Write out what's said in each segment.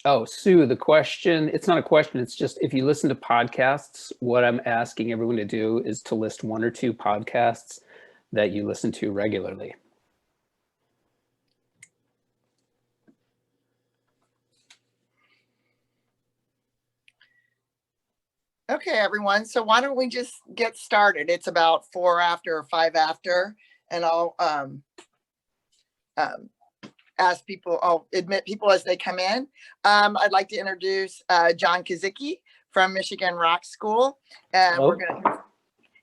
Oh, Sue, the question, it's not a question, it's just if you listen to podcasts, what I'm asking everyone to do is to list one or two podcasts that you listen to regularly. Okay, everyone. So why don't we just get started? It's about 4 after or 5 after, and I'll ask people, I'll admit people as they come in. I'd like to introduce John Kozicki from Michigan Rock School. And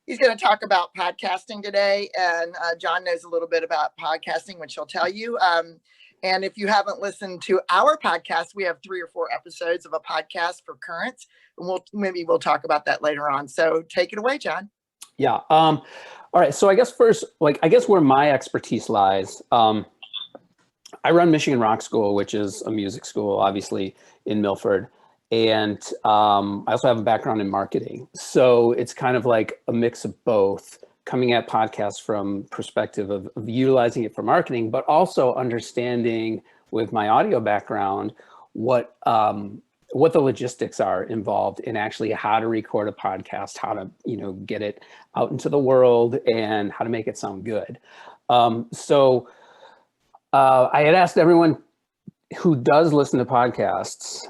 he's going to talk about podcasting today. And John knows a little bit about podcasting, which he'll tell you. And if you haven't listened to our podcast, we have 3 or 4 episodes of a podcast for currents. And maybe we'll talk about that later on. So take it away, John. Yeah. All right. So I guess first, I guess where my expertise lies, I run Michigan Rock School, which is a music school, obviously in Milford. And I also have a background in marketing. So it's kind of like a mix of both, coming at podcasts from perspective of utilizing it for marketing, but also understanding with my audio background what the logistics are involved in actually how to record a podcast, how to get it out into the world, and how to make it sound good. So I had asked everyone who does listen to podcasts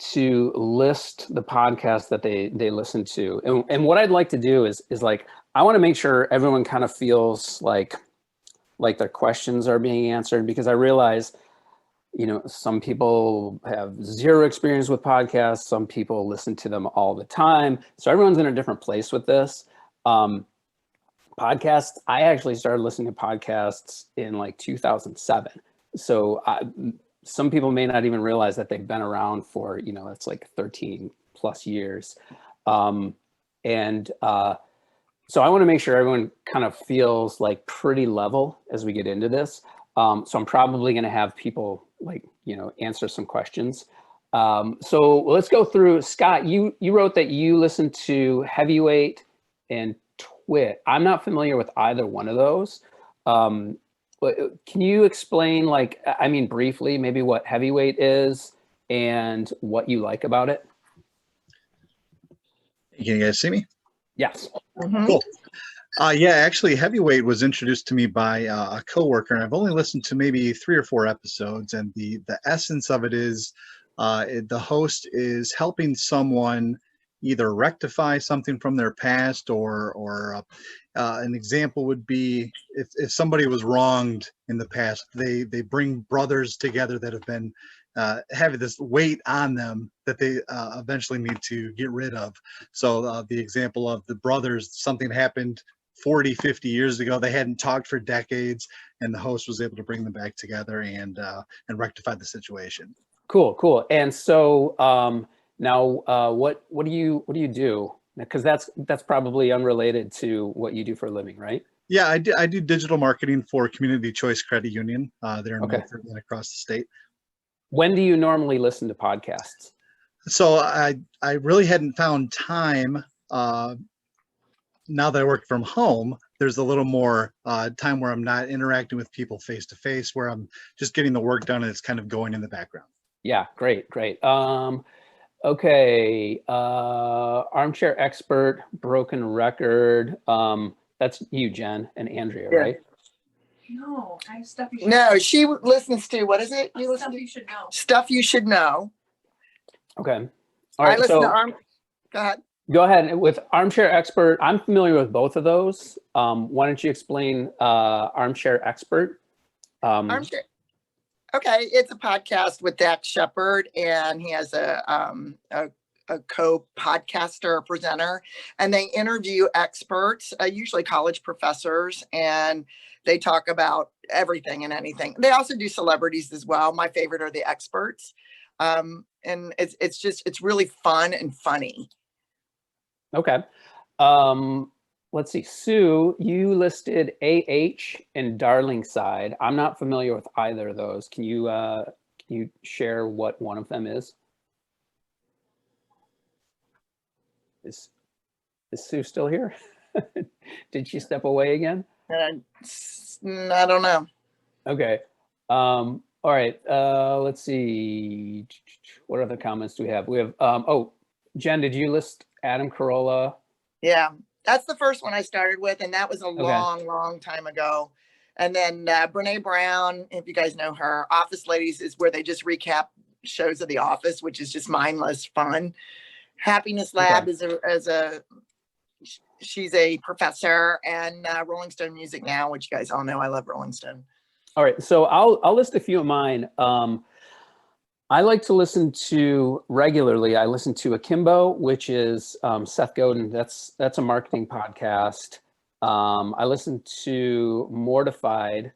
to list the podcasts that they listen to. And what I'd like to do is like, I want to make sure everyone kind of feels like their questions are being answered, because I realize, some people have zero experience with podcasts. Some people listen to them all the time. So everyone's in a different place with this. Podcasts, I actually started listening to podcasts in like 2007. So some people may not even realize that they've been around for, it's like 13 plus years. So I want to make sure everyone kind of feels like pretty level as we get into this. So I'm probably going to have people answer some questions. So let's go through. Scott, you wrote that you listened to Heavyweight and Twit. I'm not familiar with either one of those. Can you explain, briefly, maybe what Heavyweight is and what you like about it? Can you guys see me? Yes. Mm-hmm. Cool. Yeah, actually, Heavyweight was introduced to me by a coworker, and I've only listened to maybe 3 or 4 episodes. And the essence of it is the host is helping someone either rectify something from their past, or an example would be if somebody was wronged in the past, they bring brothers together that have been having this weight on them that they eventually need to get rid of. So the example of the brothers, something happened 40, 50 years ago, they hadn't talked for decades, and the host was able to bring them back together and rectify the situation. Cool. And so now what do you do? Because that's probably unrelated to what you do for a living, right? Yeah, I do digital marketing for Community Choice Credit Union there in Milford and across the state. When do you normally listen to podcasts? So I really hadn't found time. Now that I work from home, there's a little more time where I'm not interacting with people face to face, where I'm just getting the work done and it's kind of going in the background. Yeah, great. Okay, Armchair Expert, Broken Record. That's you, Jen, and Andrea, Yeah. right? No, I have stuff you should No, she listens to, what is it? You stuff listen to you should know. Stuff You Should Know. Okay. All right. I listen So to Go ahead. go ahead with Armchair Expert. I'm familiar with both of those. Why don't you explain Armchair Expert? Armchair. Okay, it's a podcast with Dax Shepard, and he has a co-podcaster presenter, and they interview experts, usually college professors, and they talk about everything and anything. They also do celebrities as well. My favorite are the experts, and it's really fun and funny. Okay. Let's see. Sue, you listed AH and Darlingside. I'm not familiar with either of those. Can you share what one of them is? Is Sue still here? Did she step away again? And I don't know. Okay. All right. Let's see. What other comments do we have? We have, oh, Jen, did you list Adam Carolla? Yeah, that's the first one I started with, and that was a Okay. long time ago. And then Brene Brown, if you guys know her, Office Ladies is where they just recap shows of The Office, which is just mindless fun. Happiness Lab Okay. she's a professor, and Rolling Stone Music Now, which you guys all know I love Rolling Stone. All right. So I'll list a few of mine. I like to listen to regularly. I listen to Akimbo, which is Seth Godin. That's a marketing podcast. I listen to Mortified,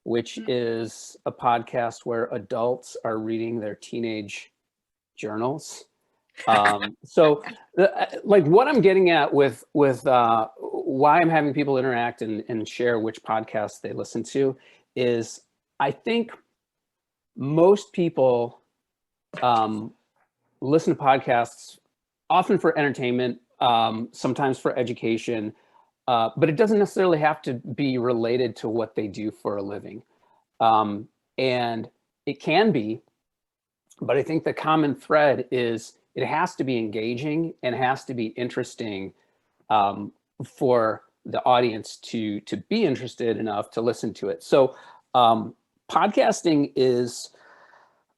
which is a podcast where adults are reading their teenage journals. So like what I'm getting at with why I'm having people interact and share which podcasts they listen to is I think most people listen to podcasts often for entertainment, sometimes for education, but it doesn't necessarily have to be related to what they do for a living. And it can be, but I think the common thread is it has to be engaging and has to be interesting for the audience to be interested enough to listen to it. So podcasting is,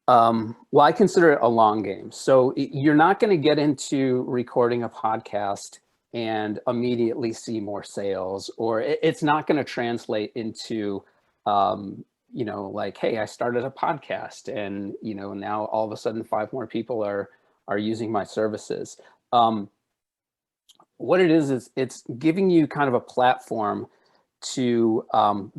well, I consider it a long game. So you're not going to get into recording a podcast and immediately see more sales, or it's not going to translate into, you know, like, hey, I started a podcast and, you know, now all of a sudden 5 more people are using my services. What it is it's giving you kind of a platform to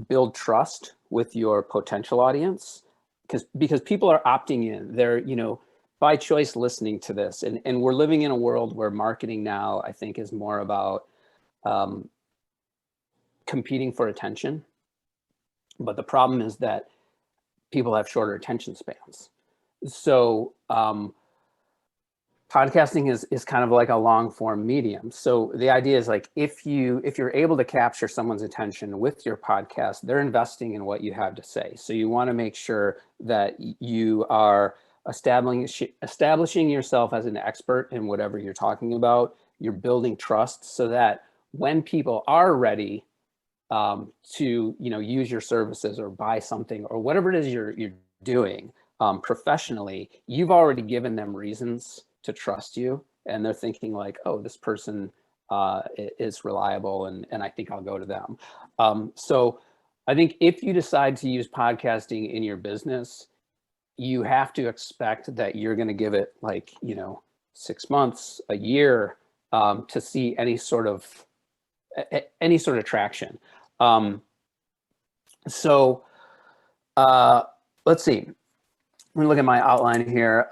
build trust with your potential audience, because people are opting in. They're, you know, by choice listening to this. And we're living in a world where marketing now, I think, is more about competing for attention. But the problem is that people have shorter attention spans. So podcasting is kind of like a long form medium. So the idea is like, if you're able to capture someone's attention with your podcast, they're investing in what you have to say. So you want to make sure that you are establishing yourself as an expert in whatever you're talking about. You're building trust so that when people are ready to, you know, use your services or buy something or whatever it is you're doing professionally, you've already given them reasons to trust you, and they're thinking like, oh, this person is reliable, and I think I'll go to them. So I think if you decide to use podcasting in your business, you have to expect that you're going to give it like, you know, 6 months, a year to see any sort of traction. So let's see. Let me look at my outline here.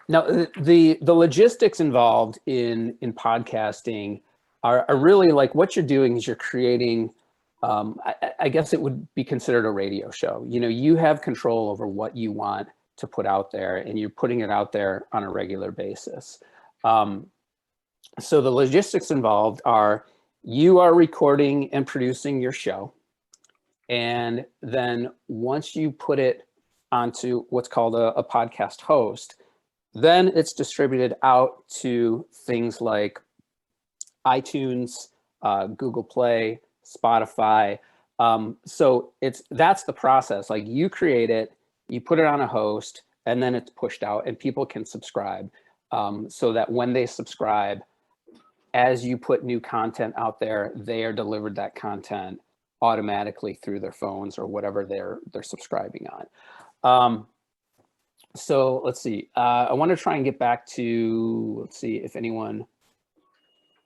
Now, the logistics involved in podcasting are really like what you're doing is you're creating, I guess it would be considered a radio show. You know, you have control over what you want to put out there, and you're putting it out there on a regular basis. So the logistics involved are you are recording and producing your show. And then once you put it onto what's called a podcast host, then it's distributed out to things like iTunes, Google Play, Spotify. So that's the process. Like you create it, you put it on a host, and then it's pushed out and people can subscribe. So that when they subscribe, as you put new content out there, they are delivered that content automatically through their phones or whatever they're subscribing on. So let's see. I want to try and get back to, let's see if anyone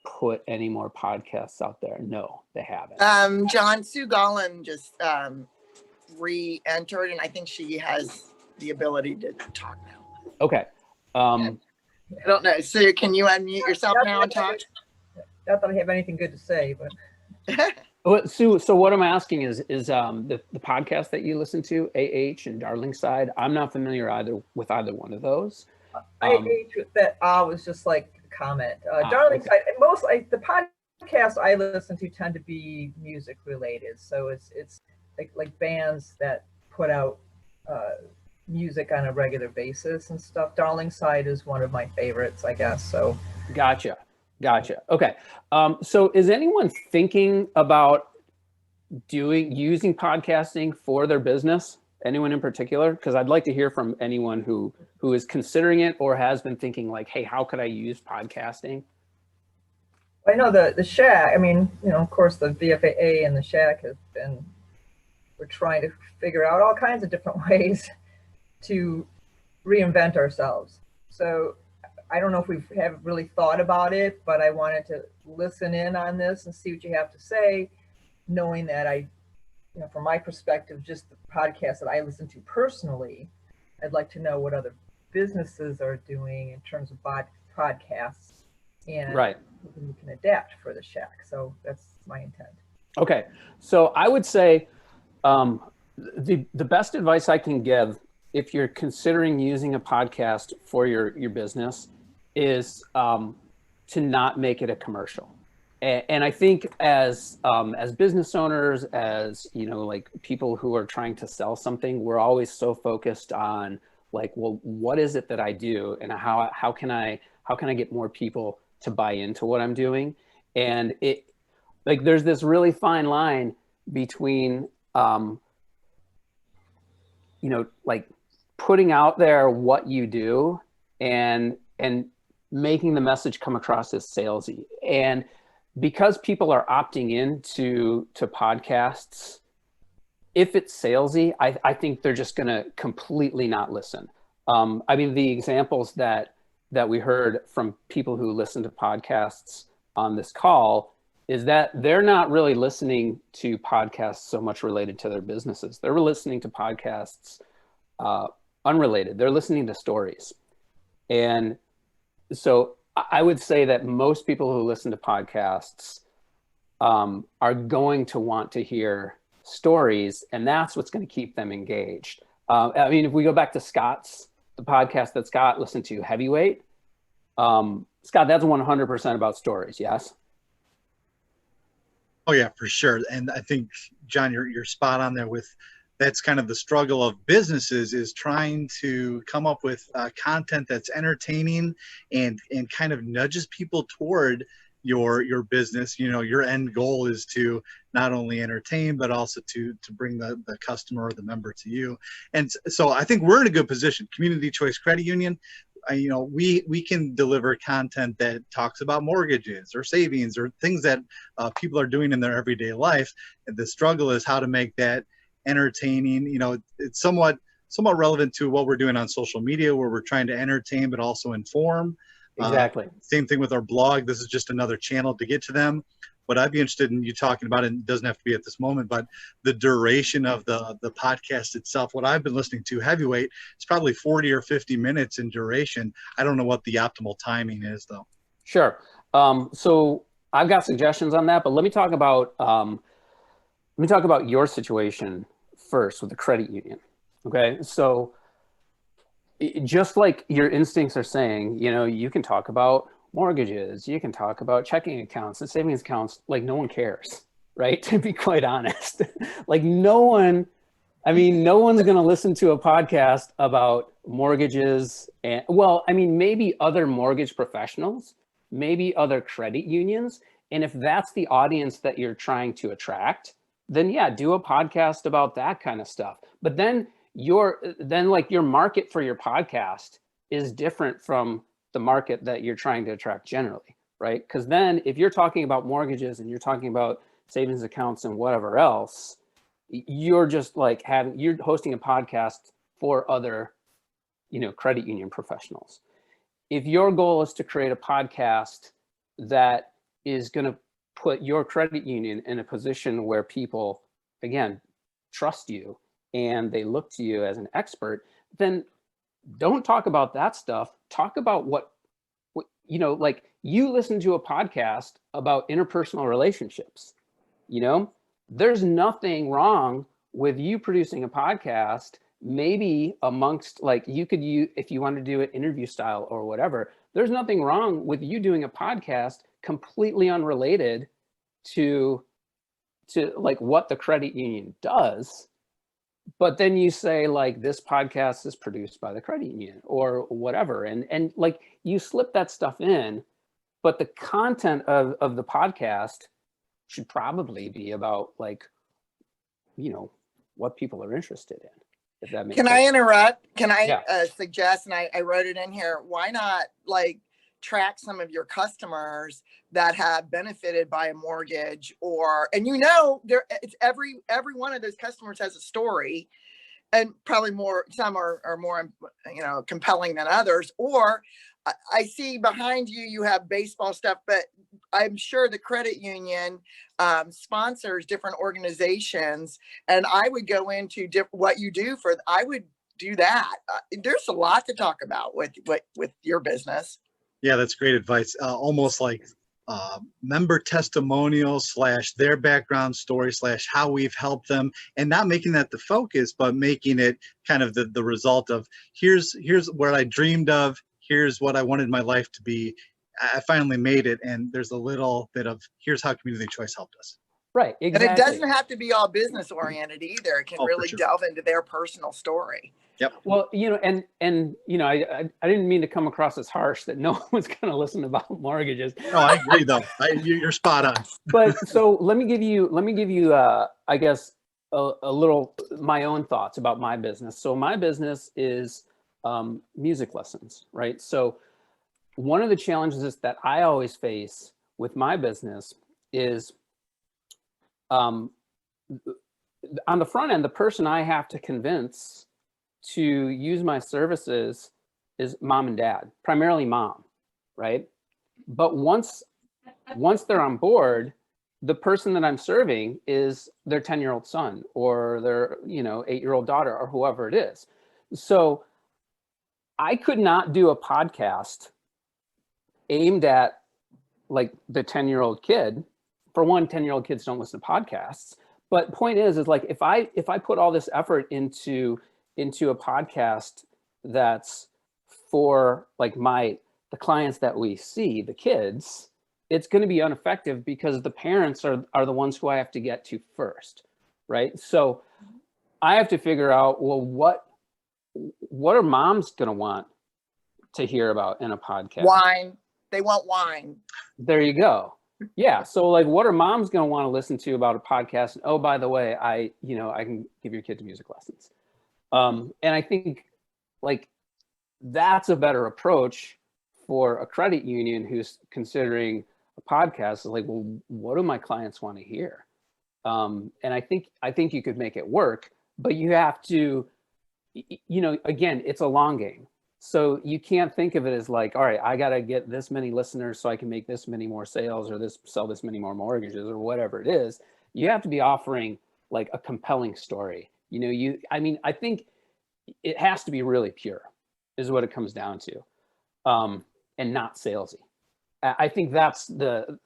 put any more podcasts out there. No, they haven't. John, Sue Gollin just re-entered, and I think she has the ability to talk now. Okay. I don't know. Sue, can you unmute yourself now and talk? Not that I have anything good to say, but. Sue, so what I'm asking is the podcast that you listen to, AH and Darling Side, I'm not familiar with either one of those. AH with that was just like a comment. Darling Side, the podcasts I listen to tend to be music related. So it's like bands that put out music on a regular basis and stuff. Darling Side is one of my favorites, I guess. So Gotcha. Okay. So is anyone thinking about using podcasting for their business? Anyone in particular? Because I'd like to hear from anyone who is considering it or has been thinking like, hey, how could I use podcasting? I know the Shack, I mean, of course the VFAA and the Shack we're trying to figure out all kinds of different ways to reinvent ourselves. So I don't know if we haven't really thought about it, but I wanted to listen in on this and see what you have to say, knowing that from my perspective, just the podcast that I listen to personally, I'd like to know what other businesses are doing in terms of podcasts and right. we can adapt for the Shack. So that's my intent. Okay. So I would say the best advice I can give if you're considering using a podcast for your business is to not make it a commercial. And I think as business owners, as like people who are trying to sell something, we're always so focused on like, well, what is it that I do, and how can I get more people to buy into what I'm doing? And it like there's this really fine line between like putting out there what you do and making the message come across as salesy. And because people are opting into podcasts, if it's salesy, I think they're just going to completely not listen. I mean, the examples that we heard from people who listen to podcasts on this call is that they're not really listening to podcasts so much related to their businesses. They're listening to podcasts unrelated. They're listening to stories. And so I would say that most people who listen to podcasts are going to want to hear stories, and that's what's going to keep them engaged. I mean, if we go back to the podcast that Scott listened to, Heavyweight, Scott, that's 100% about stories, yes? Oh yeah, for sure. And I think, John, you're spot on there with that's kind of the struggle of businesses, is trying to come up with content that's entertaining and kind of nudges people toward your business. Your end goal is to not only entertain, but also to bring the customer or the member to you. And so I think we're in a good position. Community Choice Credit Union, we can deliver content that talks about mortgages or savings or things that people are doing in their everyday life. And the struggle is how to make that entertaining. It's somewhat relevant to what we're doing on social media, where we're trying to entertain but also inform. Exactly. Same thing with our blog. This is just another channel to get to them. But I'd be interested in you talking about it. It doesn't have to be at this moment, but the duration of the podcast itself. What I've been listening to, Heavyweight, it's probably 40 or 50 minutes in duration. I don't know what the optimal timing is, though. Sure. So I've got suggestions on that, but let me talk about your situation first with the credit union. Okay, so just like your instincts are saying, you can talk about mortgages, you can talk about checking accounts and savings accounts, like no one cares, right? To be quite honest, like no one's going to listen to a podcast about mortgages. And maybe other mortgage professionals, maybe other credit unions. And if that's the audience that you're trying to attract, then yeah, do a podcast about that kind of stuff. But then your market for your podcast is different from the market that you're trying to attract generally, right? Because then if you're talking about mortgages and you're talking about savings accounts and whatever else, you're just like you're hosting a podcast for other, credit union professionals. If your goal is to create a podcast that is going to put your credit union in a position where people, again, trust you and they look to you as an expert, then don't talk about that stuff. Talk about what like you listen to a podcast about interpersonal relationships. There's nothing wrong with you producing a podcast, maybe amongst like if you want to do it interview style or whatever, there's nothing wrong with you doing a podcast completely unrelated to like what the credit union does, but then you say like, this podcast is produced by the credit union or whatever. And like you slip that stuff in, but the content of the podcast should probably be about like, what people are interested in, if that makes Can sense. I interrupt? Can I Yeah. suggest, and I wrote it in here, why not like track some of your customers that have benefited by a mortgage, and there it's every one of those customers has a story, and probably some are more compelling than others. Or I see behind you have baseball stuff, but I'm sure the credit union sponsors different organizations, and I would go into what you do I would do that. There's a lot to talk about with your business. Yeah, that's great advice. Almost like member testimonials / their background story / how we've helped them, and not making that the focus, but making it kind of the result of here's what I dreamed of, here's what I wanted my life to be. I finally made it, and there's a little bit of here's how community choice helped us. Right, exactly. And it doesn't have to be all business oriented either. It can really delve into their personal story. Yep. Well, I didn't mean to come across as harsh that no one's going to listen about mortgages. No, I agree though. You're spot on. But so let me give you, I guess, a little my own thoughts about my business. So my business is music lessons, right? So one of the challenges that I always face with my business is on the front end, the person I have to convince to use my services is mom and dad, primarily mom, right? But once they're on board, the person that I'm serving is their 10-year-old son or their 8-year-old daughter or whoever it is. So I could not do a podcast aimed at like the 10-year-old kid. For one, 10-year-old kids don't listen to podcasts. But point is like if I put all this effort into a podcast that's for like the clients that we see, the kids, it's going to be ineffective because the parents are the ones who I have to get to first, right? So I have to figure out, well, what are moms going to want to hear about in a podcast? Wine. They want wine. There you go. Yeah. So like, what are moms going to want to listen to about a podcast? And, oh, by the way, I can give your kids music lessons. And I think like that's a better approach for a credit union who's considering a podcast. Like, well, what do my clients want to hear? And I think you could make it work, but you have to, again, it's a long game. So you can't think of it as like, all right, I got to get this many listeners so I can make this many more sales or sell this many more mortgages or whatever it is. You have to be offering like a compelling story. I think it has to be really pure is what it comes down to, and not salesy. I think that's the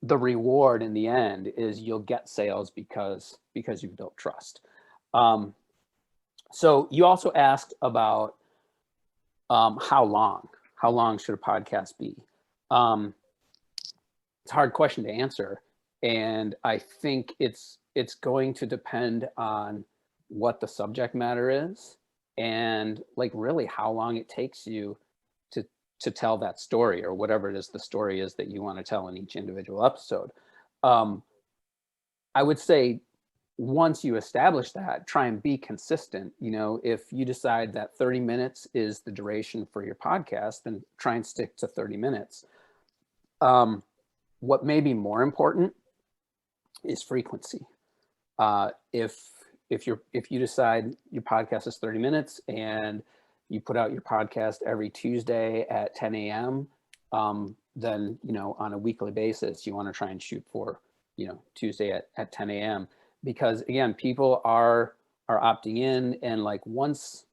reward in the end is you'll get sales because you've built trust. So you also asked about how long should a podcast be? It's a hard question to answer. And I think it's going to depend on what the subject matter is and like really how long it takes you to tell that story or whatever it is the story is that you want to tell in each individual episode. I would say once you establish that, try and be consistent. If you decide that 30 minutes is the duration for your podcast, then try and stick to 30 minutes. What may be more important is frequency. If you decide your podcast is 30 minutes and you put out your podcast every Tuesday at 10 a.m., then, on a weekly basis, you want to try and shoot for, Tuesday at 10 a.m. Because again, people are opting in, and like once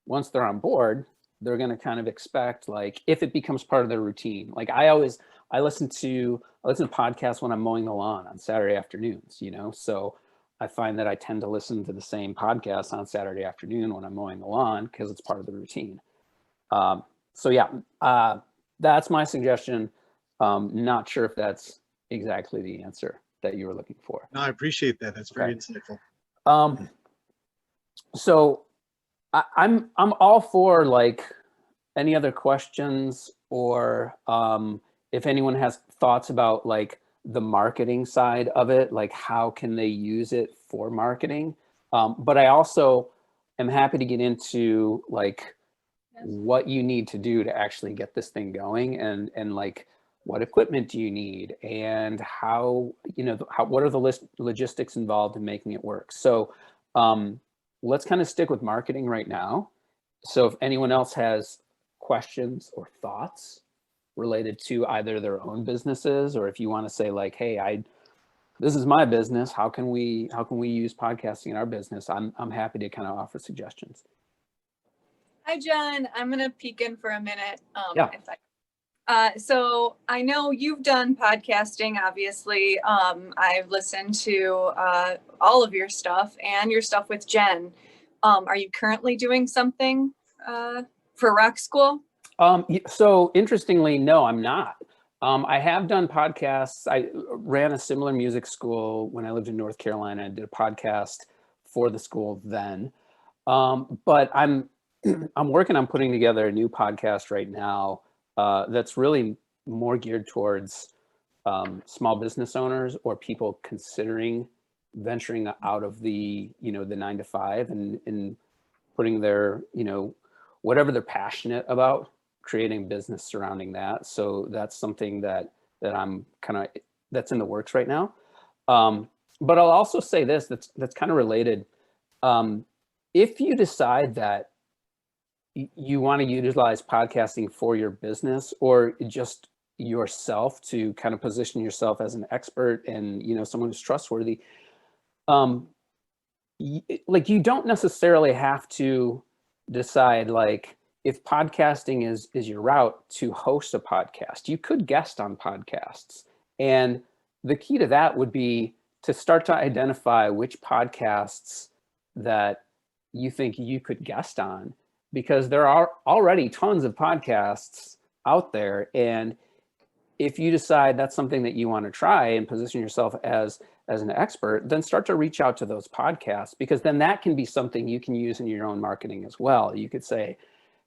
they're on board, they're going to kind of expect, like, if it becomes part of their routine. Like I listen to podcasts when I'm mowing the lawn on Saturday afternoons, so I find that I tend to listen to the same podcast on Saturday afternoon when I'm mowing the lawn because it's part of the routine. So yeah, that's my suggestion. Not sure if that's exactly the answer that you were looking for. No, I appreciate that. That's very insightful. So I'm all for like any other questions, or if anyone has thoughts about like the marketing side of it, like how can they use it for marketing? But I also am happy to get into like what you need to do to actually get this thing going, and like what equipment do you need, and how, you know, what are the logistics involved in making it work. So let's kind of stick with marketing right now. So if anyone else has questions or thoughts related to either their own businesses, or if you want to say like, hey, this is my business, how can we use podcasting in our business, I'm happy to kind of offer suggestions. Hi, John. I'm going to peek in for a minute. Yeah. So I know you've done podcasting, obviously. I've listened to all of your stuff and your stuff with Jen. Are you currently doing something for Rock School? So interestingly, no, I'm not. I have done podcasts. I ran a similar music school when I lived in North Carolina. I did a podcast for the school then. But I'm working on putting together a new podcast right now that's really more geared towards small business owners or people considering venturing out of the 9-to-5 and putting their, whatever they're passionate about, creating business surrounding that. So that's something that I'm that's in the works right now. But I'll also say this, that's kind of related. If you decide that you want to utilize podcasting for your business, or just yourself to kind of position yourself as an expert and, someone who's trustworthy, like you don't necessarily have to decide like if podcasting is your route to host a podcast. You could guest on podcasts. And the key to that would be to start to identify which podcasts that you think you could guest on, because there are already tons of podcasts out there. And if you decide that's something that you want to try and position yourself as an expert, then start to reach out to those podcasts, because then that can be something you can use in your own marketing as well. You could say,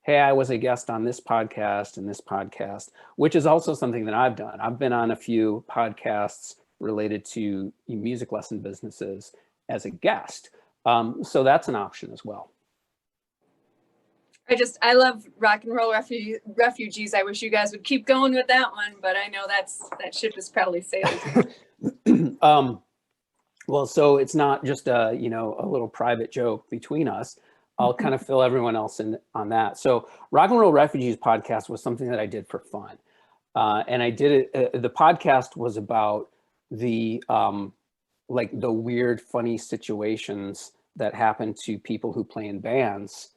hey, I was a guest on this podcast and this podcast, which is also something that I've done. I've been on a few podcasts related to music lesson businesses as a guest. So that's an option as well. I love Rock and Roll Refugees. I wish you guys would keep going with that one, but I know that ship is probably sailed. Well, so it's not just a little private joke between us. I'll kind of fill everyone else in on that. So Rock and Roll Refugees podcast was something that I did for fun. And I did it, the podcast was about the weird, funny situations that happen to people who play in bands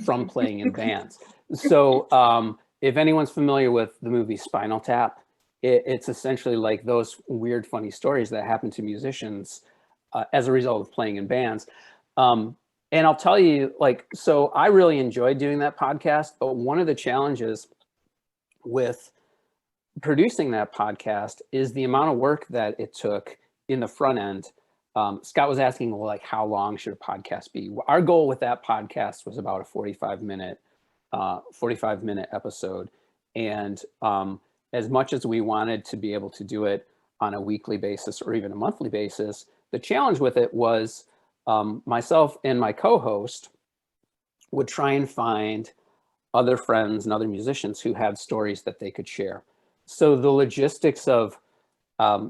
from playing in bands. So if anyone's familiar with the movie Spinal Tap, it's essentially like those weird, funny stories that happen to musicians as a result of playing in bands. And I'll tell you, so I really enjoyed doing that podcast, but one of the challenges with producing that podcast is the amount of work that it took in the front end. Scott was asking, well, like, how long should a podcast be? Our goal with that podcast was about a 45-minute episode. And as much as we wanted to be able to do it on a weekly basis or even a monthly basis, the challenge with it was myself and my co-host would try and find other friends and other musicians who had stories that they could share. So the logistics of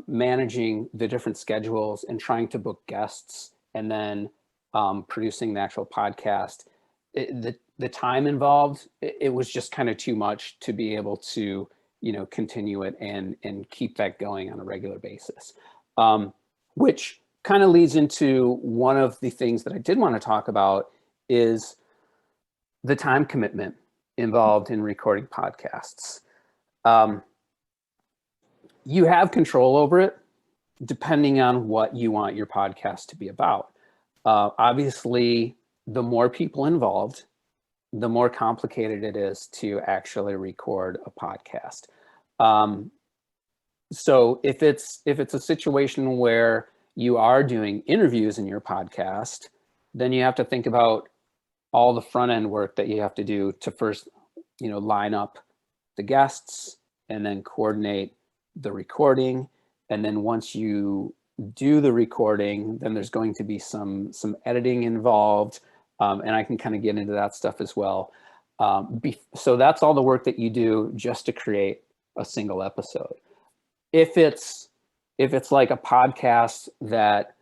managing the different schedules and trying to book guests and then producing the actual podcast, the time involved, it was just kind of too much to be able to, continue it and keep that going on a regular basis, which kind of leads into one of the things that I did want to talk about is the time commitment involved in recording podcasts. You have control over it depending on what you want your podcast to be about. Obviously, the more people involved, the more complicated it is to actually record a podcast. So if it's a situation where you are doing interviews in your podcast, then you have to think about all the front end work that you have to do to first, line up the guests and then coordinate the recording. And then once you do the recording, then there's going to be some editing involved. And I can kind of get into that stuff as well. So that's all the work that you do just to create a single episode. If it's like a podcast that,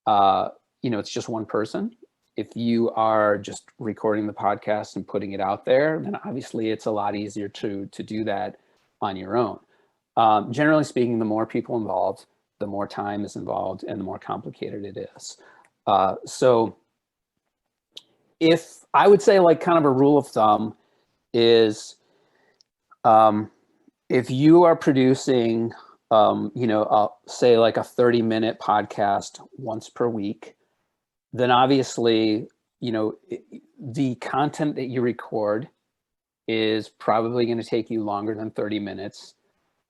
it's just one person, if you are just recording the podcast and putting it out there, then obviously it's a lot easier to do that on your own. Generally speaking, the more people involved, the more time is involved and the more complicated it is. So if I would say, like, kind of a rule of thumb is, if you are producing, say like a 30-minute podcast once per week, then obviously, the content that you record is probably going to take you longer than 30 minutes.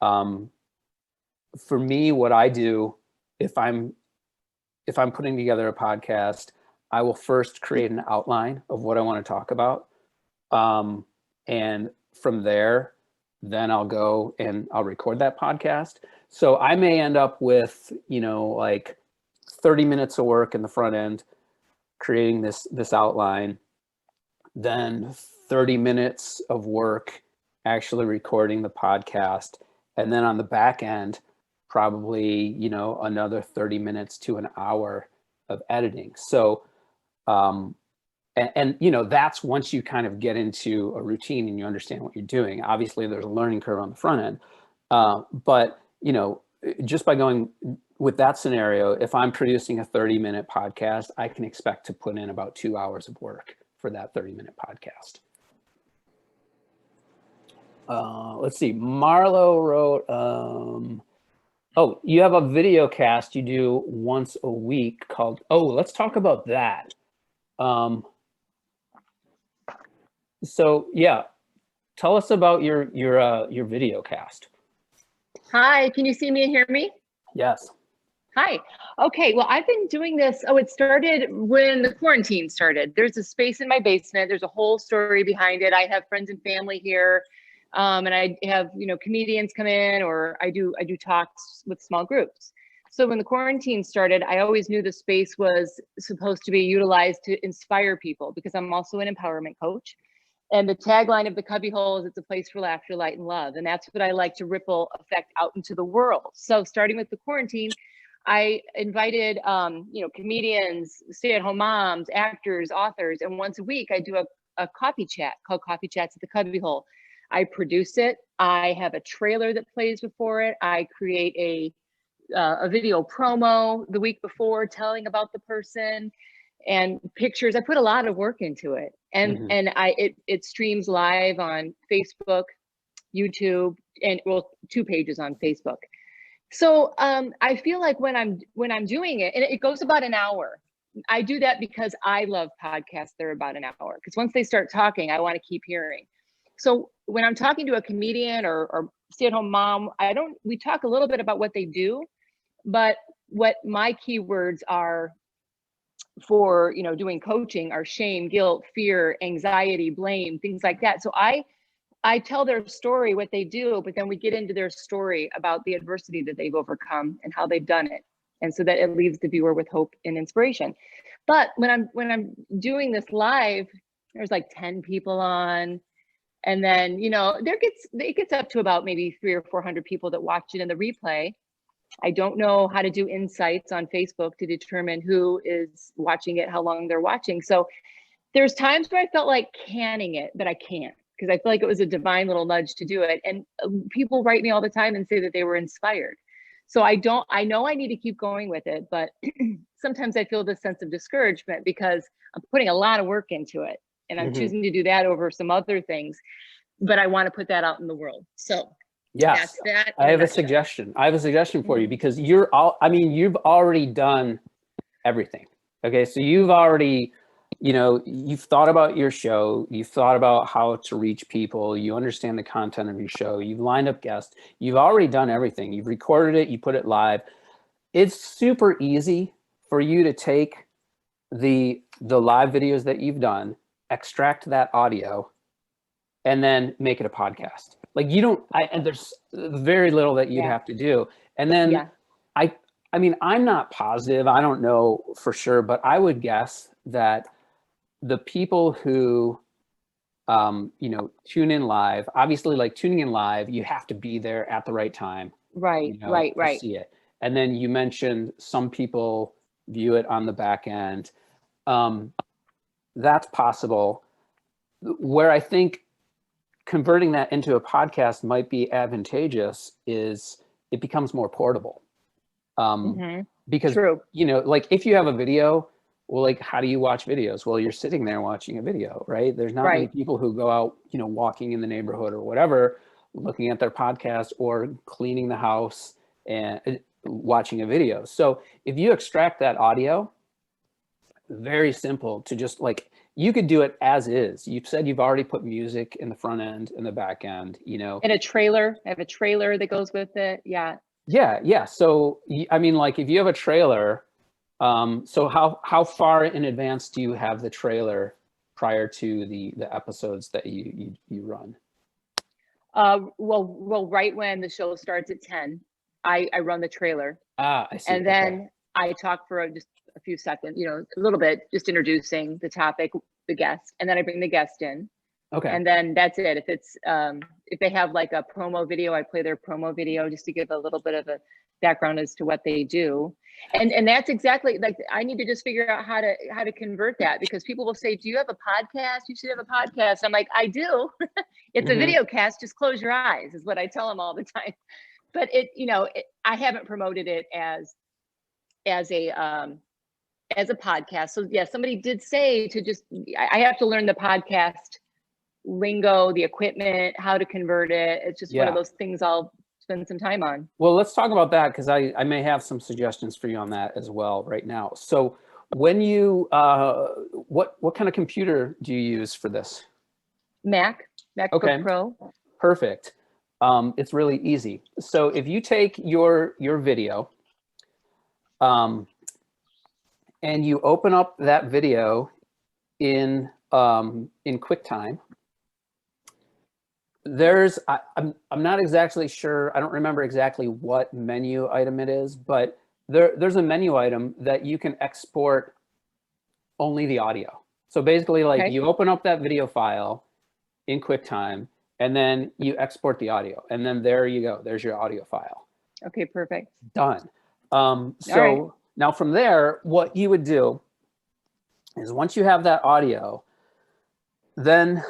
For me, what I do, if I'm putting together a podcast, I will first create an outline of what I want to talk about. And from there, then I'll go and I'll record that podcast. So I may end up with, like 30 minutes of work in the front end, creating this outline, then 30 minutes of work actually recording the podcast. And then on the back end, probably, another 30 minutes to an hour of editing. So, that's once you kind of get into a routine and you understand what you're doing. Obviously, there's a learning curve on the front end. But, just by going with that scenario, if I'm producing a 30-minute podcast, I can expect to put in about 2 hours of work for that 30-minute podcast. Let's see. Marlo wrote, you have a video cast you do once a week called, let's talk about that. So yeah, tell us about your video cast. Hi, can you see me and hear me? Yes. Hi. Okay, well, I've been doing this. It started when the quarantine started. There's a space in my basement. There's a whole story behind it. I have friends and family here. And I have, comedians come in, or I do talks with small groups. So when the quarantine started, I always knew the space was supposed to be utilized to inspire people, because I'm also an empowerment coach. And the tagline of the Cubbyhole is, it's a place for laughter, light, and love. And that's what I like to ripple effect out into the world. So starting with the quarantine, I invited, comedians, stay-at-home moms, actors, authors. And once a week, I do a coffee chat called Coffee Chats at the Cubbyhole. I produce it. I have a trailer that plays before it. I create a video promo the week before telling about the person, and pictures. I put a lot of work into it. And it streams live on Facebook, YouTube, and 2 pages on Facebook. So I feel like when I'm doing it, and it goes about an hour. I do that because I love podcasts. They're about an hour, because once they start talking, I want to keep hearing. So when I'm talking to a comedian or stay-at-home mom, we talk a little bit about what they do, but what my keywords are for, doing coaching are shame, guilt, fear, anxiety, blame, things like that. So I tell their story, what they do, but then we get into their story about the adversity that they've overcome and how they've done it. And so that it leaves the viewer with hope and inspiration. But when I'm doing this live, there's like 10 people on. And then, it gets up to about maybe 300 or 400 people that watch it in the replay. I don't know how to do insights on Facebook to determine who is watching it, how long they're watching. So there's times where I felt like canning it, but I can't, because I feel like it was a divine little nudge to do it. And people write me all the time and say that they were inspired. So I know I need to keep going with it, but sometimes I feel this sense of discouragement because I'm putting a lot of work into it. And I'm choosing to do that over some other things, but I want to put that out in the world. So yes, I have a suggestion. I have a suggestion for you, because you've already done everything. Okay. So you've already, you've thought about your show. You've thought about how to reach people. You understand the content of your show. You've lined up guests. You've already done everything. You've recorded it. You put it live. It's super easy for you to take the the live videos that you've done, extract that audio, and then make it a podcast. Like you don't, and there's very little that you'd have to do. And then I mean, I'm not positive, I don't know for sure, but I would guess that the people who, you know, tune in live, obviously like tuning in live, you have to be there at the right time. Right, You know, right, to right. see it. And then you mentioned some people view it on the back end. That's possible. Where I think converting that into a podcast might be advantageous is it becomes more portable. Because, True. you know, like if you have a video, well, like, how do you watch videos? Well, you're sitting there watching a video, right? There's not many people who go out, you know, walking in the neighborhood or whatever, looking at their podcast or cleaning the house and watching a video. So if you extract that audio, very simple to just like, you could do it as is. You've said you've already put music in the front end and the back end, you know. And a trailer. I have a trailer that goes with it. Yeah. Yeah. So, I mean, like if you have a trailer, so how far in advance do you have the trailer prior to the episodes that you run? Well, right when the show starts at 10, I run the trailer. I see. And then I talk for just a few seconds, you know, a little bit, just introducing the topic, the guest, and then I bring the guest in. Okay. And then that's it. If it's if they have like a promo video, I play their promo video just to give a little bit of a background as to what they do. And that's exactly like, I need to just figure out how to convert that, because people will say, do you have a podcast? You should have a podcast. I'm like, I do. It's a video cast. Just close your eyes is what I tell them all the time. But it, you know, I haven't promoted it as a podcast. So yeah, somebody did say to just, I have to learn the podcast lingo, the equipment, how to convert it. It's just one of those things I'll spend some time on. Well, let's talk about that, because I may have some suggestions for you on that as well right now. So when you, what kind of computer do you use for this? MacBook Pro. Perfect. It's really easy. So if you take your video, and you open up that video in QuickTime, there's, I'm not exactly sure, I don't remember exactly what menu item it is, but there's a menu item that you can export only the audio. So basically, like you open up that video file in QuickTime, and then you export the audio, and then there you go. There's your audio file. Okay, perfect. Done. So now from there, what you would do is once you have that audio, then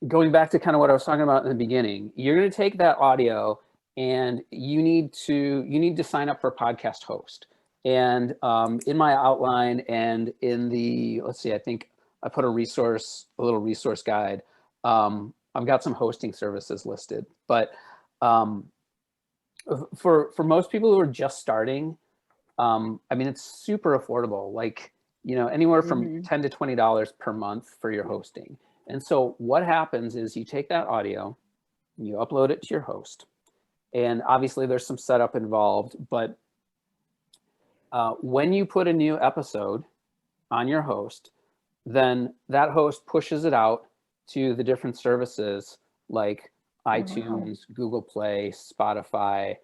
going back to kind of what I was talking about in the beginning, you're going to take that audio and you need to sign up for a podcast host. And in my outline and in the, let's see, I think I put a little resource guide. I've got some hosting services listed, but for most people who are just starting, I mean, it's super affordable, like, you know, anywhere from $10 to $20 per month for your hosting. And so what happens is you take that audio, you upload it to your host, and obviously there's some setup involved, but when you put a new episode on your host, then that host pushes it out to the different services like iTunes, Google Play, Spotify,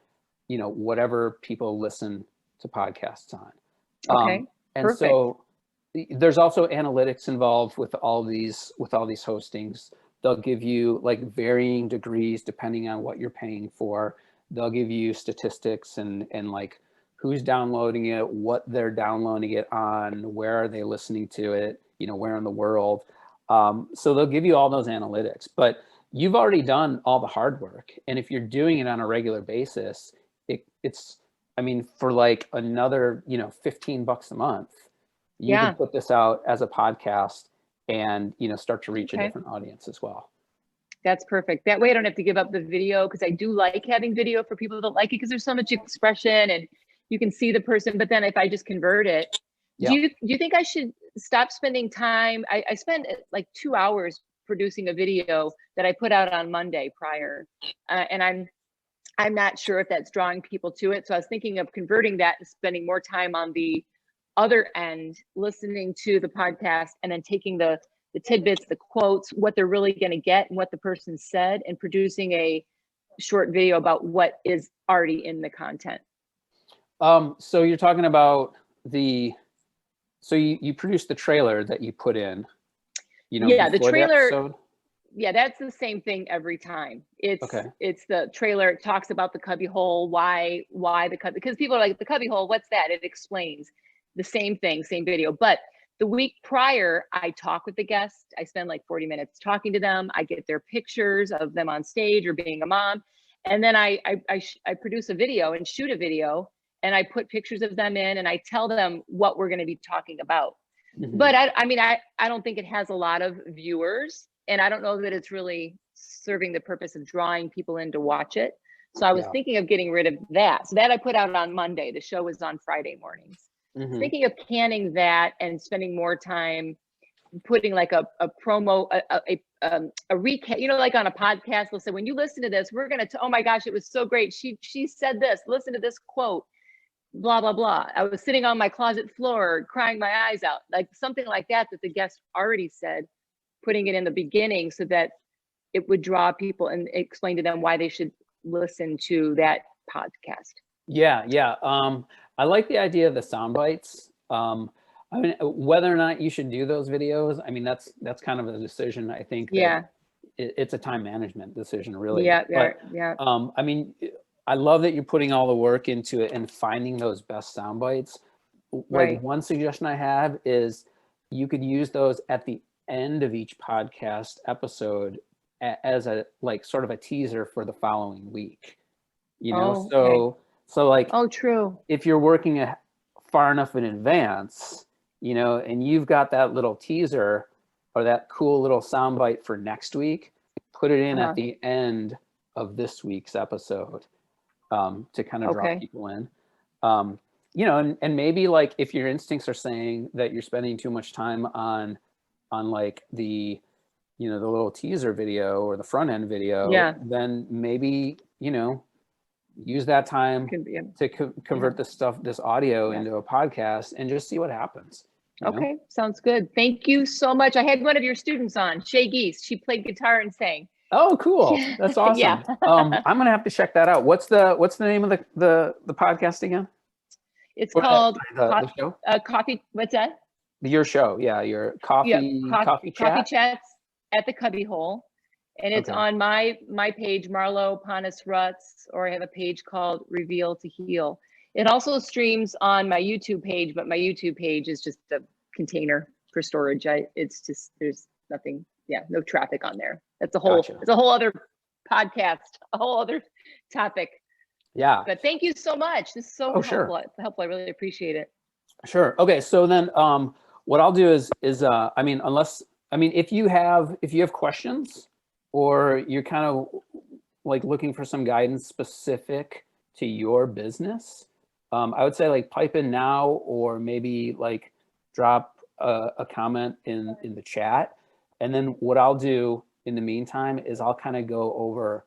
you know, whatever people listen to podcasts on. Okay. And so there's also analytics involved with all these hostings. They'll give you like varying degrees depending on what you're paying for. They'll give you statistics and like who's downloading it, what they're downloading it on, where are they listening to it, you know, where in the world. So they'll give you all those analytics, but you've already done all the hard work. And if you're doing it on a regular basis, it's, I mean, for like another, you know, $15 a month, you can put this out as a podcast and, you know, start to reach a different audience as well. That's perfect. That way I don't have to give up the video, because I do like having video for people that like it, because there's so much expression and you can see the person. But then if I just convert it, do you think I should stop spending time? I spend like 2 hours producing a video that I put out on Monday prior, and I'm not sure if that's drawing people to it. So I was thinking of converting that and spending more time on the other end, listening to the podcast and then taking the tidbits, the quotes, what they're really going to get and what the person said, and producing a short video about what is already in the content. So you're talking about so you produced the trailer that you put in, Yeah, the before trailer. episode? Yeah, that's the same thing every time. It's Okay. it's the trailer. It talks about the cubby hole, why the cubby, because people are like, the cubby hole, what's that? It explains the same thing, same video. But the week prior, I talk with the guest. I spend like 40 minutes talking to them. I get their pictures of them on stage or being a mom. And then I produce a video and shoot a video, and I put pictures of them in, and I tell them what we're going to be talking about. Mhm. But I don't think it has a lot of viewers, and I don't know that it's really serving the purpose of drawing people in to watch it. So I was Yeah. thinking of getting rid of that. So that I put out on Monday. The show was on Friday mornings. Mhm. Thinking of canning that and spending more time putting like a promo, a recap, like on a podcast, they'll say, when you listen to this, we're going to, oh my gosh, it was so great. She said this, listen to this quote, blah, blah, blah. I was sitting on my closet floor, crying my eyes out, like something like that the guest already said, putting it in the beginning so that it would draw people and explain to them why they should listen to that podcast. Yeah. I like the idea of the sound bites. I mean, whether or not you should do those videos, I mean, that's kind of a decision. I think that Yeah. it's a time management decision, really. Yeah. But, Yeah. I mean, I love that you're putting all the work into it and finding those best sound bites. Like, Right. one suggestion I have is you could use those at the end of each podcast episode as a sort of a teaser for the following week. Oh, So like, Oh, true. if you're working far enough in advance, and you've got that little teaser or that cool little soundbite for next week, put it in at the end of this week's episode, to kind of draw people in. And maybe like if your instincts are saying that you're spending too much time on like the little teaser video or the front end video, then maybe, use that time to convert this audio into a podcast and just see what happens. Okay, sounds good. Thank you so much. I had one of your students on, Shay Geese. She played guitar and sang. Oh, cool. That's awesome. Yeah. I'm gonna have to check that out. What's the name of the podcast again? It's called the show? Coffee. What's that? Your show, yeah. Your coffee chats at the Cubby Hole. And it's on my page, Marlo Panis Rutz, or I have a page called Reveal to Heal. It also streams on my YouTube page, but my YouTube page is just a container for storage. There's nothing, no traffic on there. That's a whole, It's a whole other podcast, a whole other topic. Yeah. But thank you so much. This is so helpful. I really appreciate it. Sure. Okay. So then, what I'll do is if you have questions, or you're kind of like looking for some guidance specific to your business, I would say like pipe in now, or maybe like drop a comment in the chat. And then what I'll do in the meantime is I'll kind of go over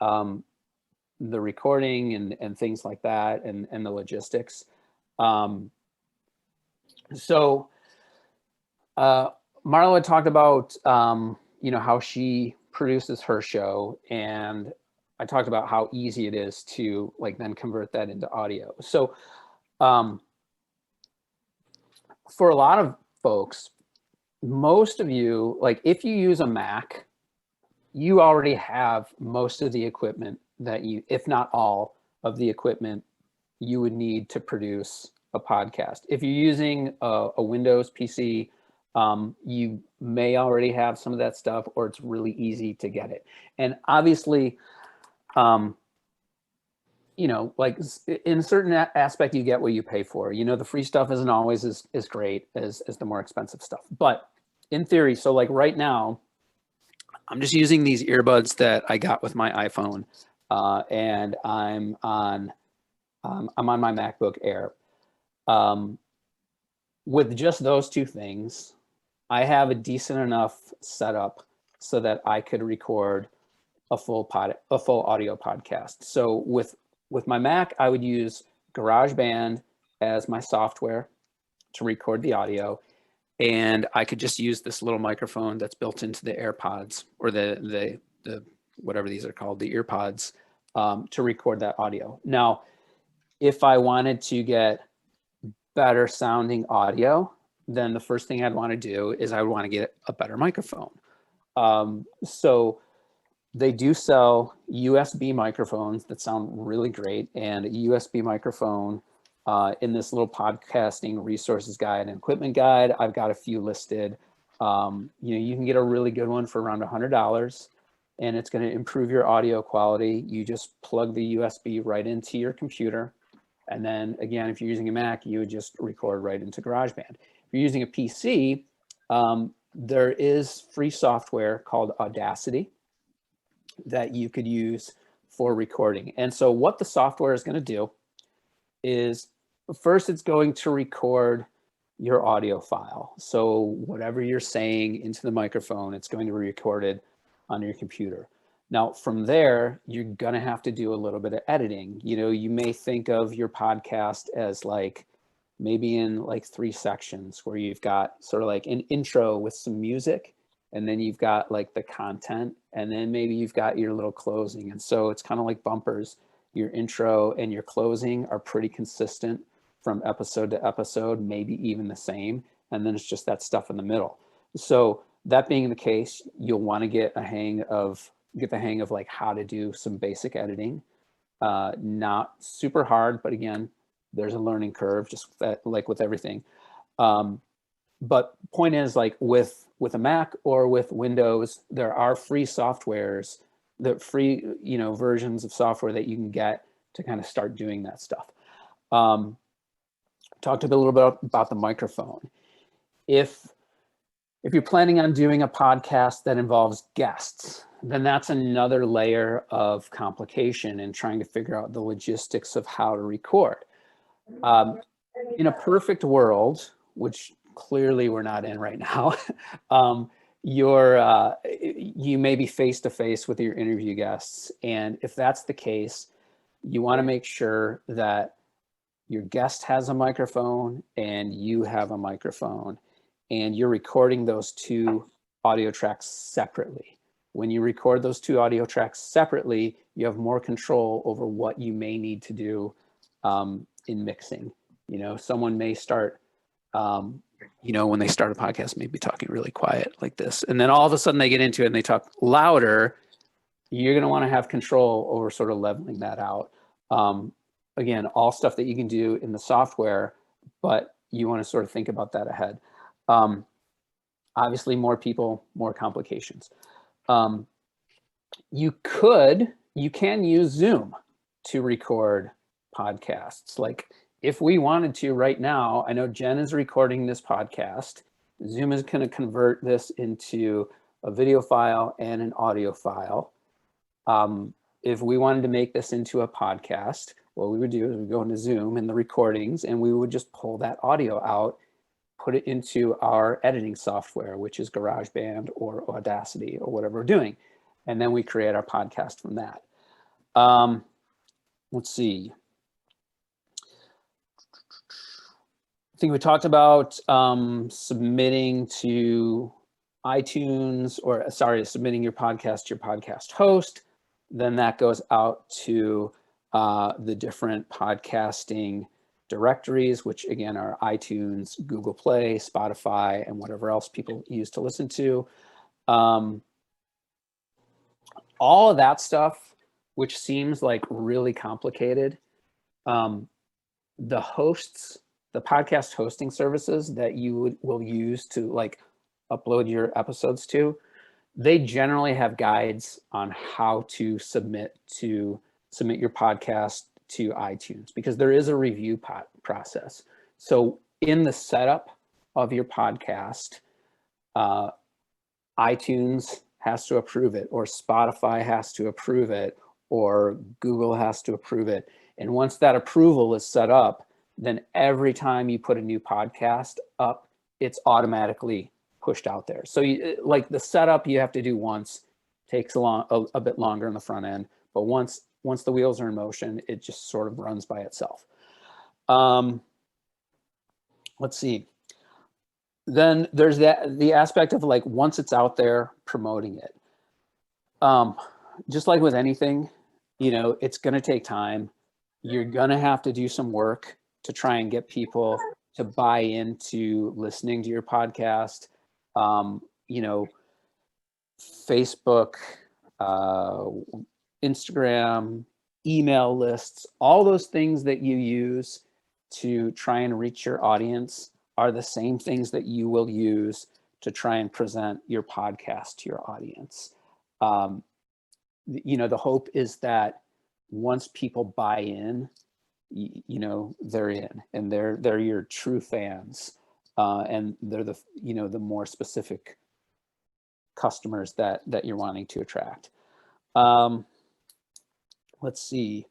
the recording and things like that, and the logistics. So Marla had talked about how she produces her show, and I talked about how easy it is to then convert that into audio. So for a lot of folks, most of you, if you use a Mac, you already have most of the equipment that if not all of the equipment you would need to produce a podcast. If you're using a Windows PC, you may already have some of that stuff, or it's really easy to get it. And obviously, in certain aspect, you get what you pay for. The free stuff isn't always as great as the more expensive stuff. But in theory, so right now, I'm just using these earbuds that I got with my iPhone, and I'm on my MacBook Air. With just those two things, I have a decent enough setup so that I could record a full audio podcast. So with my Mac, I would use GarageBand as my software. to record the audio, and I could just use this little microphone that's built into the AirPods or the whatever these are called, the ear pods, to record that audio. Now, if I wanted to get better sounding audio, then the first thing I'd want to do is I would want to get a better microphone. So they do sell USB microphones that sound really great, and a USB microphone in this little podcasting resources guide and equipment guide, I've got a few listed. You can get a really good one for around $100, and it's going to improve your audio quality. You just plug the USB right into your computer. And then again, if you're using a Mac, you would just record right into GarageBand. If you're using a PC, there is free software called Audacity that you could use for recording. And so what the software is going to do is, first it's going to record your audio file. So whatever you're saying into the microphone, it's going to be recorded on your computer. Now, from there, you're going to have to do a little bit of editing. You may think of your podcast as like maybe in like 3 sections, where you've got sort of like an intro with some music, and then you've got like the content, and then maybe you've got your little closing. And so it's kind of like bumpers. Your intro and your closing are pretty consistent from episode to episode, maybe even the same. And then it's just that stuff in the middle. So that being the case, you'll want to get the hang of like how to do some basic editing. Not super hard, but again, there's a learning curve, just that, like with everything. But point is, like with a Mac or with Windows, there are free softwares, the free versions of software that you can get to kind of start doing that stuff. Talked a little bit about the microphone. If you're planning on doing a podcast that involves guests, then that's another layer of complication in trying to figure out the logistics of how to record. In a perfect world, which clearly we're not in right now, you may be face to face with your interview guests. And if that's the case, you want to make sure that your guest has a microphone and you have a microphone, and you're recording those 2 audio tracks separately. When you record those 2 audio tracks separately, you have more control over what you may need to do in mixing. Someone may start, when they start a podcast, maybe talking really quiet like this, and then all of a sudden they get into it and they talk louder. You're going to want to have control over sort of leveling that out. Again, all stuff that you can do in the software, but you want to sort of think about that ahead. Obviously, more people, more complications. You can use Zoom to record podcasts. Like if we wanted to right now, I know Jen is recording this podcast. Zoom is going to convert this into a video file and an audio file. If we wanted to make this into a podcast, what we would do is we go into Zoom and the recordings, and we would just pull that audio out, put it into our editing software, which is GarageBand or Audacity or whatever we're doing. And then we create our podcast from that. Let's see. I think we talked about submitting to iTunes, submitting your podcast to your podcast host. Then that goes out to the different podcasting directories, which again are iTunes, Google Play, Spotify, and whatever else people use to listen to. All of that stuff, which seems like really complicated, the podcast hosting services that you will use to like upload your episodes to, they generally have guides on how to submit your podcast to iTunes, because there is a review process. So in the setup of your podcast, iTunes has to approve it, or Spotify has to approve it, or Google has to approve it. And once that approval is set up, then every time you put a new podcast up, it's automatically pushed out there. So like the setup you have to do once, takes a bit longer on the front end, but once the wheels are in motion, it just sort of runs by itself. let's see. Then there's the aspect of like, once it's out there, promoting it. Just like with anything, you know, it's going to take time. You're going to have to do some work to try and get people to buy into listening to your podcast. You know, Facebook, Instagram, email lists, all those things that you use to try and reach your audience are the same things that you will use to try and present your podcast to your audience. You know, the hope is that once people buy in, you know, they're in, and they're your true fans, and they're the, you know, the more specific customers that you're wanting to attract. Let's see.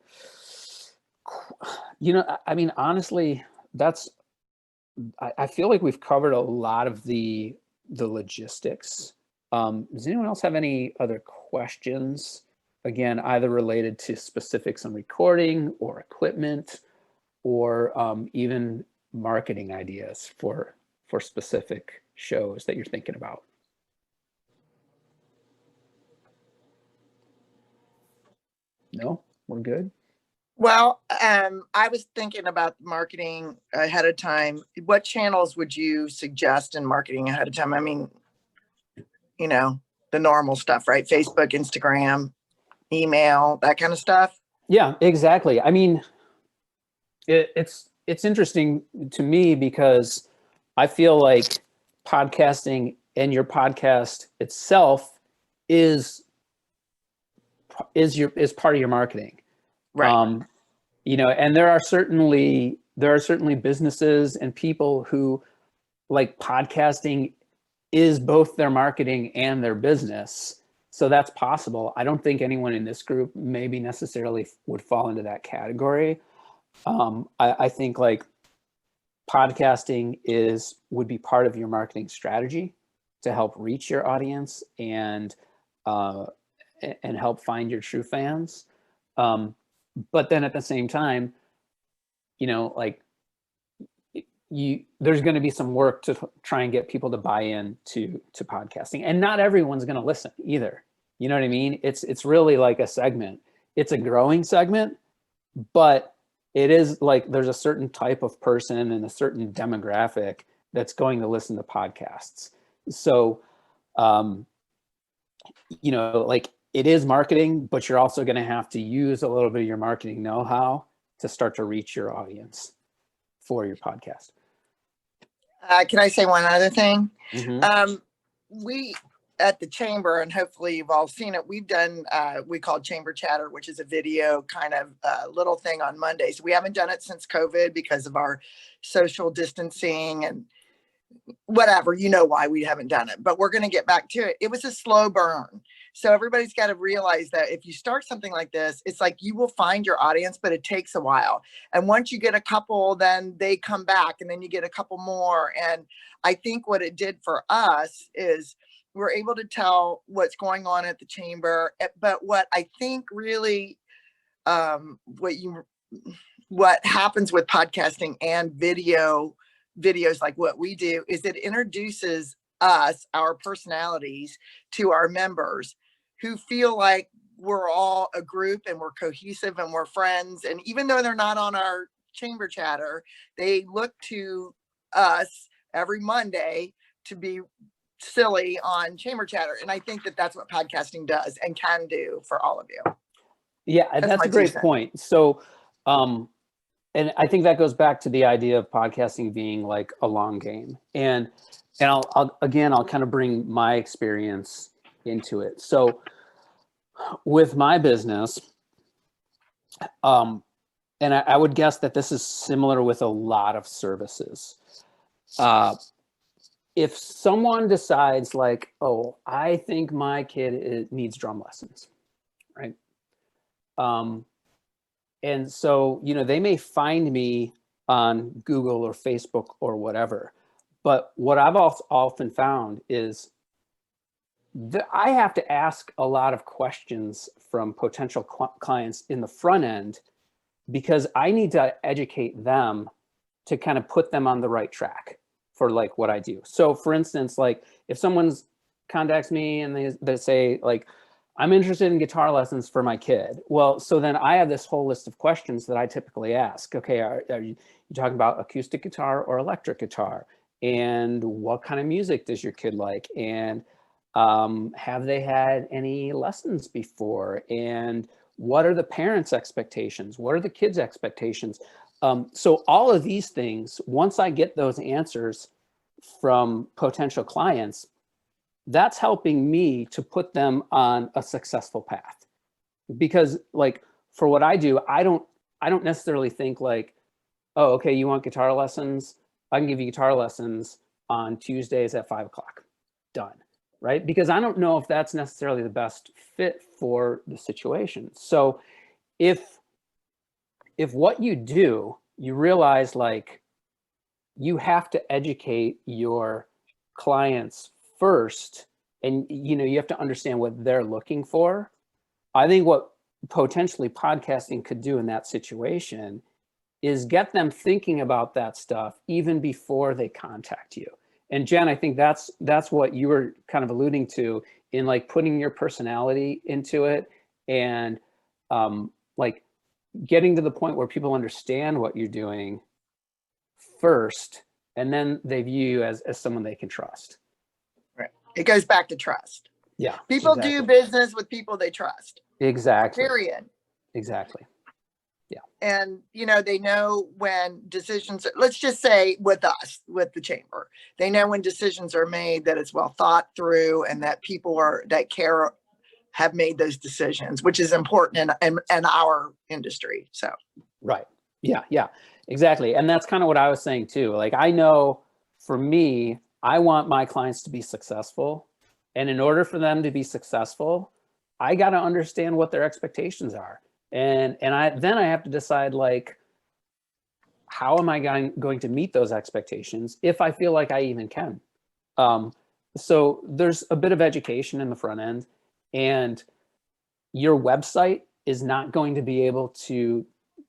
You know, I mean, honestly, I feel like we've covered a lot of the logistics. Does anyone else have any other questions? Again, either related to specifics on recording or equipment, or even marketing ideas for specific shows that you're thinking about. No, we're good. Well, I was thinking about marketing ahead of time. What channels would you suggest in marketing ahead of time? I mean, you know, the normal stuff, right? Facebook, Instagram, email, that kind of stuff. Yeah, exactly. I mean, it's interesting to me because I feel like podcasting and your podcast itself is part of your marketing. Right. You know, and there are certainly businesses and people who, like, podcasting is both their marketing and their business. So that's possible. I don't think anyone in this group maybe necessarily would fall into that category. I think like podcasting would be part of your marketing strategy to help reach your audience and help find your true fans. But then at the same time, you know, like there's going to be some work to try and get people to buy in to podcasting, and not everyone's going to listen either. You know what I mean? It's really like a segment. It's a growing segment, but it is like there's a certain type of person and a certain demographic that's going to listen to podcasts. So, you know, like it is marketing, but you're also going to have to use a little bit of your marketing know-how to start to reach your audience for your podcast. Can I say one other thing? Mm-hmm. We at the chamber, and hopefully you've all seen it, we've done we call Chamber Chatter, which is a video kind of little thing on Mondays. We haven't done it since COVID because of our social distancing and whatever, you know why we haven't done it, but we're going to get back to it. It was a slow burn. So everybody's got to realize that if you start something like this, it's like you will find your audience, but it takes a while. And once you get a couple, then they come back, and then you get a couple more. And I think what it did for us is we're able to tell what's going on at the chamber. But what I think really, what happens with podcasting and videos like what we do is it introduces us, our personalities, to our members who feel like we're all a group and we're cohesive and we're friends. And even though they're not on our chamber chatter, they look to us every Monday to be silly on chamber chatter. And I think that that's what podcasting does and can do for all of you. Yeah, that's a great point. So, and I think that goes back to the idea of podcasting being like a long game. And I'll kind of bring my experience into it. So with my business, and I would guess that this is similar with a lot of services. If someone decides like, oh, I think my kid needs drum lessons, right? And so, you know, they may find me on Google or Facebook or whatever. But what I've often found is that I have to ask a lot of questions from potential clients in the front end, because I need to educate them to kind of put them on the right track for like what I do. So for instance, like if someone's contacts me and they say like, I'm interested in guitar lessons for my kid. Well, so then I have this whole list of questions that I typically ask. Okay, are you talking about acoustic guitar or electric guitar? And what kind of music does your kid like? And have they had any lessons before? And what are the parents' expectations? What are the kids' expectations? So all of these things, once I get those answers from potential clients, that's helping me to put them on a successful path. Because like for what I do, I don't necessarily think like, oh, okay, you want guitar lessons? I can give you guitar lessons on Tuesdays at 5 o'clock. Done. Right? Because I don't know if that's necessarily the best fit for the situation. So if what you do, you realize like you have to educate your clients first, and you have to understand what they're looking for. I think what potentially podcasting could do in that situation is get them thinking about that stuff even before they contact you. And Jen, I think that's what you were kind of alluding to in like putting your personality into it, and like getting to the point where people understand what you're doing first, and then they view you as someone they can trust. Right. It goes back to trust. Yeah. People exactly. do business with people they trust. Exactly. Period. Exactly. Yeah. And, they know when decisions, let's just say with us, with the chamber, they know when decisions are made that it's well thought through and that people that care have made those decisions, which is important in our industry. So. Right. Yeah. Yeah, exactly. And that's kind of what I was saying too. Like, I know for me, I want my clients to be successful. And in order for them to be successful, I got to understand what their expectations are. And I have to decide like, how am I going to meet those expectations if I feel like I even can? So there's a bit of education in the front end, and your website is not going to be able to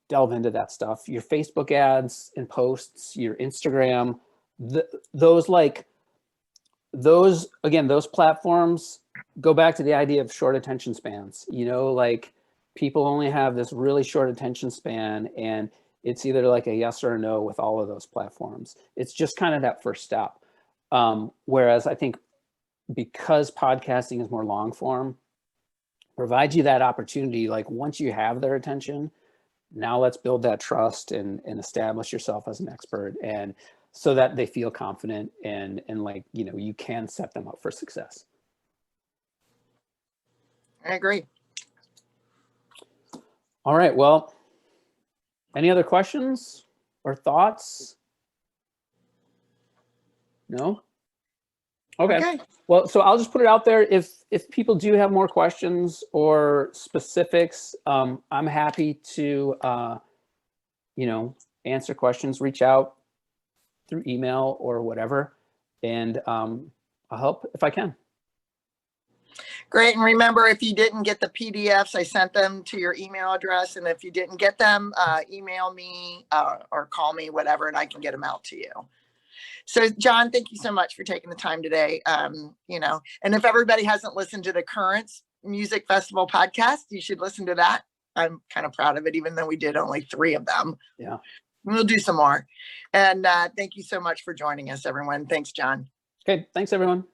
delve into that stuff. Your Facebook ads and posts, your Instagram, those platforms go back to the idea of short attention spans. Like people only have this really short attention span, and it's either like a yes or a no with all of those platforms. It's just kind of that first step. Whereas I think because podcasting is more long form, provides you that opportunity. Like once you have their attention, now let's build that trust and establish yourself as an expert, and so that they feel confident and like, you can set them up for success. I agree. All right. Well, any other questions or thoughts? No? Okay. Well, so I'll just put it out there. If people do have more questions or specifics, I'm happy to, answer questions, reach out through email or whatever. And I'll help if I can. Great. And remember, if you didn't get the PDFs, I sent them to your email address. And if you didn't get them, email me or call me, whatever, and I can get them out to you. So, John, thank you so much for taking the time today. And if everybody hasn't listened to the Currents Music Festival podcast, you should listen to that. I'm kind of proud of it, even though we did only 3 of them. Yeah. We'll do some more. And thank you so much for joining us, everyone. Thanks, John. Okay. Thanks, everyone.